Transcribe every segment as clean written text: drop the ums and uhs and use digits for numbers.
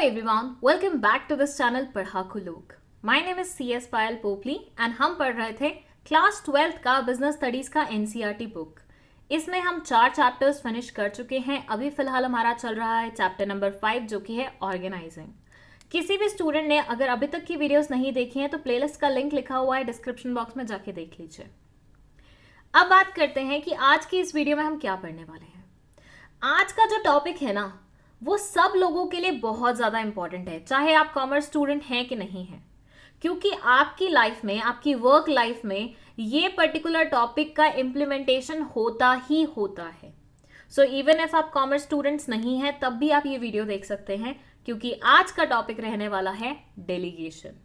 everyone, welcome back to this channel पढ़ाकू लोग। My name is CS Payal Popli and हम पढ़ रहे थे क्लास 12th का बिजनेस स्टडीज का NCERT बुक। इसमें हम 4 चैप्टर्स फिनिश कर चुके हैं। अभी फिलहाल हमारा चल रहा है चैप्टर नंबर 5 जो कि है ऑर्गेनाइजिंग। किसी भी स्टूडेंट ने अगर अभी तक की वीडियोस नहीं देखी हैं तो प्लेलिस्ट का लिंक लिखा हुआ है डिस्क्रिप्शन बॉक्स में, जाके देख लीजिए। अब बात करते हैं कि आज की इस वीडियो में हम क्या पढ़ने वाले हैं। आज का जो टॉपिक है ना, वो सब लोगों के लिए बहुत ज़्यादा इंपॉर्टेंट है, चाहे आप कॉमर्स स्टूडेंट हैं कि नहीं हैं, क्योंकि आपकी लाइफ में, आपकी वर्क लाइफ में ये पर्टिकुलर टॉपिक का इम्प्लीमेंटेशन होता ही होता है। सो इवन इफ आप कॉमर्स स्टूडेंट्स नहीं हैं तब भी आप ये वीडियो देख सकते हैं, क्योंकि आज का टॉपिक रहने वाला है डेलीगेशन।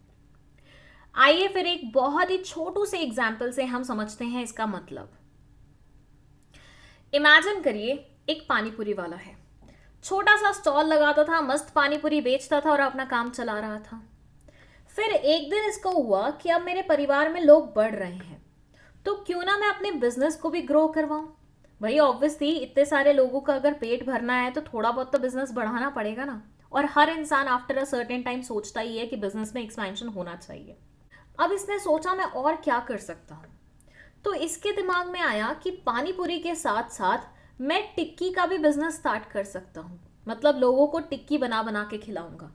आइए फिर एक बहुत ही छोटू से एग्जाम्पल से हम समझते हैं इसका मतलब। इमेजिन करिए एक पानीपुरी वाला है, छोटा सा स्टॉल लगाता था, मस्त पानीपुरी बेचता था और अपना काम चला रहा था। फिर एक दिन इसको हुआ कि अब मेरे परिवार में लोग बढ़ रहे हैं, तो क्यों ना मैं अपने बिजनेस को भी ग्रो करवाऊं। भाई ऑब्वियसली इतने सारे लोगों का अगर पेट भरना है तो थोड़ा बहुत तो बिजनेस बढ़ाना पड़ेगा ना, और हर इंसान आफ्टर अ सर्टेन टाइम सोचता ही है कि बिजनेस में एक्सपेंशन होना चाहिए। अब इसने सोचा मैं और क्या कर सकता हूँ, तो इसके दिमाग में आया कि पानीपुरी के साथ साथ मैं टिक्की का भी बिजनेस स्टार्ट कर सकता हूँ। मतलब लोगों को टिक्की बना बना के खिलाऊंगा।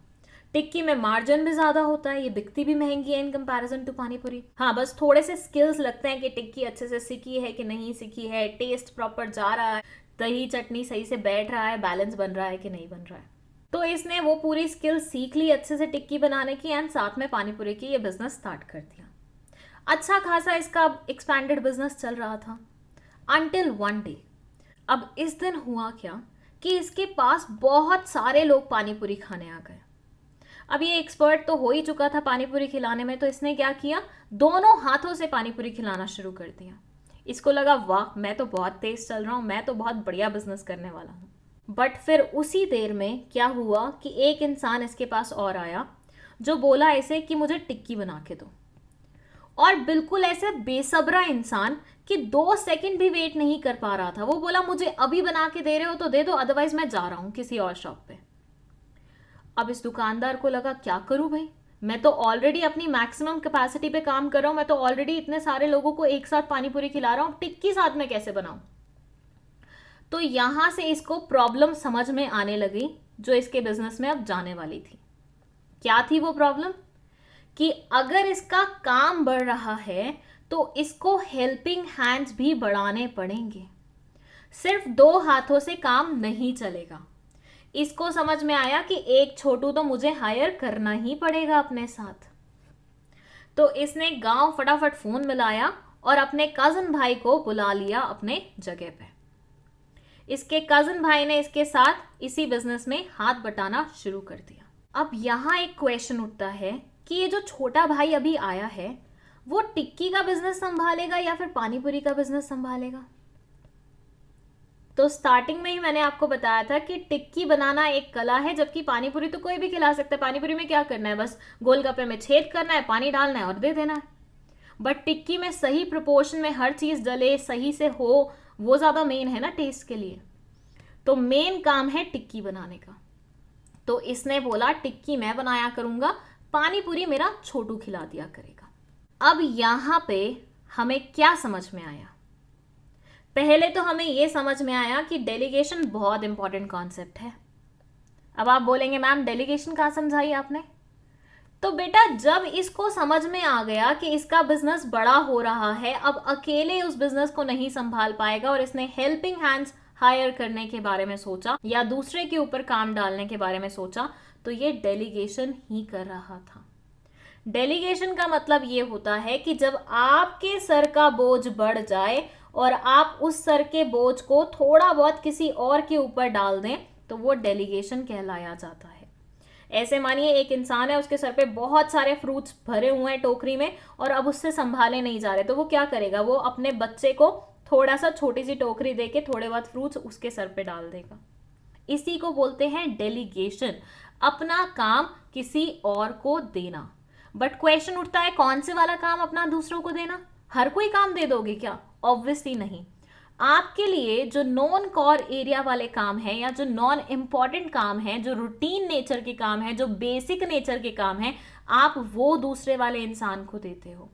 टिक्की में मार्जिन भी ज्यादा होता है, ये बिकती भी महंगी है इन कंपैरिजन टू पानीपुरी। हाँ, बस थोड़े से स्किल्स लगते हैं कि टिक्की अच्छे से सिकी है कि नहीं सिकी है, टेस्ट प्रॉपर जा रहा है, दही चटनी सही से बैठ रहा है, बैलेंस बन रहा है कि नहीं बन रहा है। तो इसने वो पूरी स्किल सीख ली अच्छे से टिक्की बनाने की, एंड साथ में पानीपुरी की ये बिजनेस स्टार्ट कर दिया। अच्छा खासा इसका एक्सपैंडेड बिजनेस चल रहा था अंटिल वन डे। अब इस दिन हुआ क्या कि इसके पास बहुत सारे लोग पानीपुरी खाने आ गए। अब ये एक्सपर्ट तो हो ही चुका था पानीपुरी खिलाने में, तो इसने क्या किया, दोनों हाथों से पानीपुरी खिलाना शुरू कर दिया। इसको लगा वाह, मैं तो बहुत तेज चल रहा हूँ, मैं तो बहुत बढ़िया बिजनेस करने वाला हूँ। बट फिर उसी देर में क्या हुआ कि एक इंसान इसके पास और आया जो बोला इसे कि मुझे टिक्की बना के दो। और बिल्कुल ऐसे बेसब्रा इंसान कि 2 सेकंड भी वेट नहीं कर पा रहा था। वो बोला मुझे अभी बना के दे रहे हो तो दे दो, अदरवाइज मैं जा रहा हूं किसी और शॉप पे। अब इस दुकानदार को लगा क्या करूं भाई, मैं तो ऑलरेडी अपनी मैक्सिमम कैपेसिटी पे काम कर रहा हूं, मैं तो ऑलरेडी इतने सारे लोगों को एक साथ पानीपुरी खिला रहा हूं, टिक्की साथ में कैसे बनाऊं। तो यहां से इसको प्रॉब्लम समझ में आने लगी जो इसके बिजनेस में अब जाने वाली थी। क्या थी वो प्रॉब्लम, कि अगर इसका काम बढ़ रहा है तो इसको हेल्पिंग हैंड्स भी बढ़ाने पड़ेंगे। सिर्फ 2 हाथों से काम नहीं चलेगा। इसको समझ में आया कि एक छोटू तो मुझे हायर करना ही पड़ेगा अपने साथ। तो इसने गांव फटाफट फोन मिलाया और अपने कजन भाई को बुला लिया अपने जगह पे। इसके कजन भाई ने इसके साथ इसी बिजनेस में हाथ बटाना शुरू कर दिया। अब यहां एक क्वेश्चन उठता है कि ये जो छोटा भाई अभी आया है वो टिक्की का बिजनेस संभालेगा या फिर पानीपुरी का बिजनेस संभालेगा। तो स्टार्टिंग में ही मैंने आपको बताया था कि टिक्की बनाना एक कला है, जबकि पानीपुरी तो कोई भी खिला सकता है। पानीपुरी में क्या करना है, बस गोलगप्पे में छेद करना है, पानी डालना है और दे देना है। बट टिक्की में सही प्रोपोर्शन में हर चीज डले, सही से हो, वो ज्यादा मेन है ना टेस्ट के लिए। तो मेन काम है टिक्की बनाने का। तो इसने बोला टिक्की मैं बनाया करूंगा, पानीपुरी मेरा छोटू खिला दिया करेगा। अब यहां पे हमें क्या समझ में आया, पहले तो हमें यह समझ में आया कि डेलीगेशन बहुत इंपॉर्टेंट कॉन्सेप्ट है। अब आप बोलेंगे मैम डेलीगेशन कहां समझाई आपने। तो बेटा जब इसको समझ में आ गया कि इसका बिजनेस बड़ा हो रहा है, अब अकेले उस बिजनेस को नहीं संभाल पाएगा और इसने हेल्पिंग हैंड्स हायर करने के बारे में सोचा या दूसरे के ऊपर काम डालने के बारे में सोचा, तो ये डेलीगेशन ही कर रहा था। डेलीगेशन का मतलब ये होता है कि जब आपके सर का बोझ बढ़ जाए और आप उस सर के बोझ को थोड़ा बहुत किसी और के ऊपर डाल दें, तो वो डेलीगेशन कहलाया जाता है। ऐसे मानिए एक इंसान है, उसके सर पे बहुत सारे फ्रूट्स भरे हुए हैं टोकरी में और अब उससे संभाले नहीं जा रहे, तो वो क्या करेगा, वो अपने बच्चे को थोड़ा सा छोटी सी टोकरी देके थोड़े बहुत फ्रूट्स उसके सर पे डाल देगा। इसी को बोलते हैं डेलीगेशन, अपना काम किसी और को देना। बट क्वेश्चन उठता है कौन से वाला काम अपना दूसरों को देना। हर कोई काम दे दोगे क्या? ऑब्वियसली नहीं। आपके लिए जो नॉन कोर एरिया वाले काम है या जो नॉन इम्पॉर्टेंट काम है, जो रूटीन नेचर के काम है, जो बेसिक नेचर के काम है, आप वो दूसरे वाले इंसान को देते हो।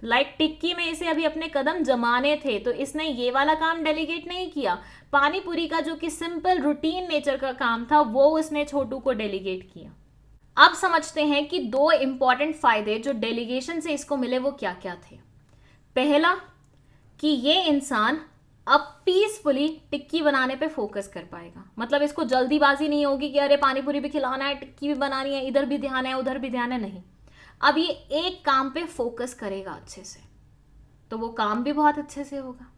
लाइक टिक्की में इसे अभी अपने कदम जमाने थे तो इसने ये वाला काम डेलीगेट नहीं किया। पानी पूरी का जो कि सिंपल रूटीन नेचर का काम था वो उसने छोटू को डेलीगेट किया। अब समझते हैं कि दो इंपॉर्टेंट फायदे जो डेलीगेशन से इसको मिले वो क्या क्या थे। पहला कि ये इंसान अब पीसफुली टिक्की बनाने पे फोकस कर पाएगा, मतलब इसको जल्दीबाजी नहीं होगी कि अरे पानी पूरी भी खिलाना है, टिक्की भी बनानी है, इधर भी ध्यान है उधर भी ध्यान है, नहीं। अब ये एक काम पे फोकस करेगा अच्छे से तो वो काम भी बहुत अच्छे से होगा।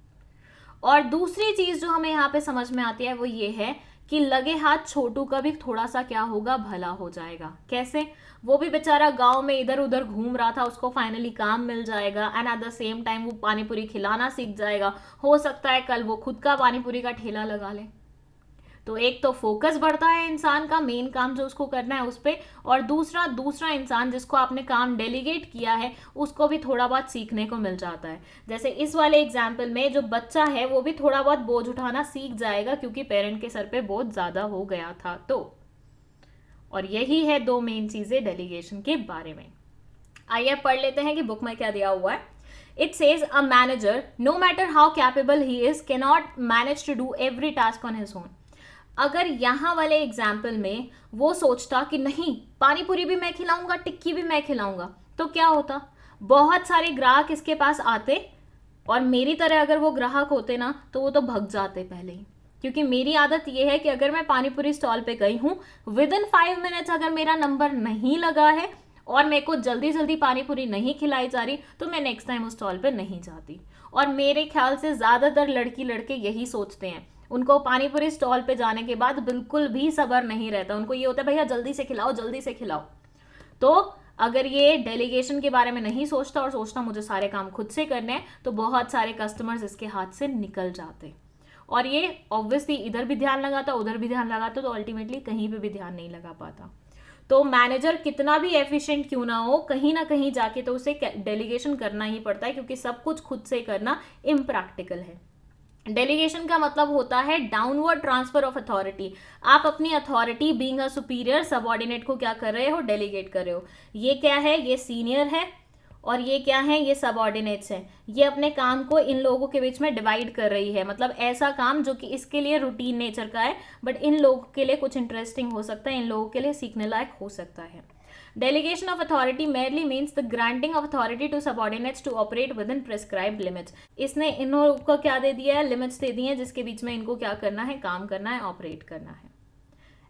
और दूसरी चीज जो हमें यहाँ पे समझ में आती है वो ये है कि लगे हाथ छोटू का भी थोड़ा सा क्या होगा, भला हो जाएगा। कैसे? वो भी बेचारा गांव में इधर उधर घूम रहा था, उसको फाइनली काम मिल जाएगा and at the same time वो पानी पूरी खिलाना सीख जाएगा। हो सकता है कल वो खुद का पानी पूरी का ठेला लगा ले। तो एक तो फोकस बढ़ता है इंसान का, मेन काम जो उसको करना है उस पर, और दूसरा इंसान जिसको आपने काम डेलीगेट किया है उसको भी थोड़ा बहुत सीखने को मिल जाता है। जैसे इस वाले एग्जाम्पल में जो बच्चा है वो भी थोड़ा बहुत बोझ उठाना सीख जाएगा क्योंकि पेरेंट के सर पे बोझ ज्यादा हो गया था। तो और यही है दो मेन चीजें डेलीगेशन के बारे में। आइए पढ़ लेते हैं कि बुक में क्या दिया हुआ है। It says a manager, no matter how capable he is, cannot manage to do every task on his own. अगर यहाँ वाले एग्जाम्पल में वो सोचता कि नहीं पानी पूरी भी मैं खिलाऊंगा, टिक्की भी मैं खिलाऊंगा, तो क्या होता? बहुत सारे ग्राहक इसके पास आते और मेरी तरह अगर वो ग्राहक होते ना तो वो तो भग जाते पहले ही। क्योंकि मेरी आदत ये है कि अगर मैं पानी पूरी स्टॉल पे गई हूँ, विद इन 5 मिनट्स अगर मेरा नंबर नहीं लगा है और मेरे को जल्दी जल्दी पानी पूरी नहीं खिलाई जा रही तो मैं नेक्स्ट टाइम उस स्टॉल पे नहीं जाती। और मेरे ख्याल से ज़्यादातर लड़की लड़के यही सोचते हैं। उनको पानी पूरी स्टॉल पे जाने के बाद बिल्कुल भी सब्र नहीं रहता, उनको ये होता है भैया जल्दी से खिलाओ जल्दी से खिलाओ। तो अगर ये डेलीगेशन के बारे में नहीं सोचता और सोचता मुझे सारे काम खुद से करने हैं तो बहुत सारे कस्टमर्स इसके हाथ से निकल जाते। और ये ऑब्वियसली इधर भी ध्यान लगाता उधर भी ध्यान लगाता तो अल्टीमेटली कहीं पे भी ध्यान नहीं लगा पाता। तो मैनेजर कितना भी एफिशिएंट क्यों ना हो, कहीं ना कहीं जाके तो उसे डेलीगेशन करना ही पड़ता है क्योंकि सब कुछ खुद से करना इम्प्रैक्टिकल है। डेलीगेशन का मतलब होता है डाउनवर्ड ट्रांसफर ऑफ अथॉरिटी। आप अपनी authority being a superior subordinate को क्या कर रहे हो, डेलीगेट कर रहे हो। ये क्या है, ये सीनियर है और ये क्या है, ये सबऑर्डिनेट्स हैं। ये अपने काम को इन लोगों के बीच में डिवाइड कर रही है, मतलब ऐसा काम जो कि इसके लिए रूटीन नेचर का है बट इन लोगों के लिए कुछ इंटरेस्टिंग हो सकता है, इन लोगों के लिए सीखने लायक हो सकता है। Delegation of authority merely means the granting of authority to subordinates to operate within prescribed limits. इसने इन लोगों को क्या दे दिया है, लिमिट्स दे दी हैं जिसके बीच में इनको क्या करना है, काम करना है, ऑपरेट करना है।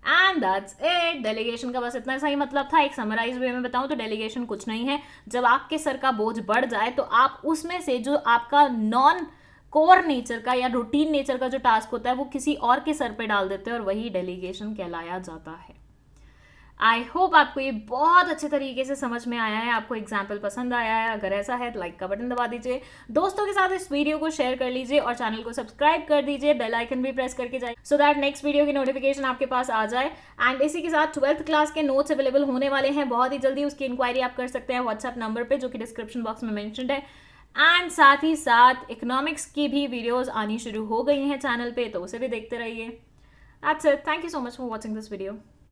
And that's it. डेलीगेशन का बस इतना सा ही मतलब था। एक समराइज वे में बताऊं तो डेलीगेशन कुछ नहीं है, जब आपके सर का बोझ बढ़ जाए तो आप उसमें से जो आपका नॉन कोर नेचर का या रूटीन नेचर का जो टास्क होता है वो किसी और के सर पे डाल देते हैं और वही डेलीगेशन कहलाया जाता है। आई होप आपको ये बहुत अच्छे तरीके से समझ में आया है, आपको एग्जाम्पल पसंद आया है। अगर ऐसा है तो लाइक का बटन दबा दीजिए, दोस्तों के साथ इस वीडियो को शेयर कर लीजिए और चैनल को सब्सक्राइब कर दीजिए, बेल आइकन भी प्रेस करके जाए सो दैट नेक्स्ट वीडियो की नोटिफिकेशन आपके पास आ जाए। एंड इसी के साथ 12th क्लास के नोट्स अवेलेबल होने वाले हैं बहुत ही जल्दी, उसकी इंक्वायरी आप कर सकते हैं व्हाट्सएप नंबर पर जो कि डिस्क्रिप्शन बॉक्स में मैंशनड है। एंड साथ ही साथ इकोनॉमिक्स की भी वीडियोज आनी शुरू हो गई हैं चैनल पे, तो उसे भी देखते रहिए। That's it, thank you so much for watching this video.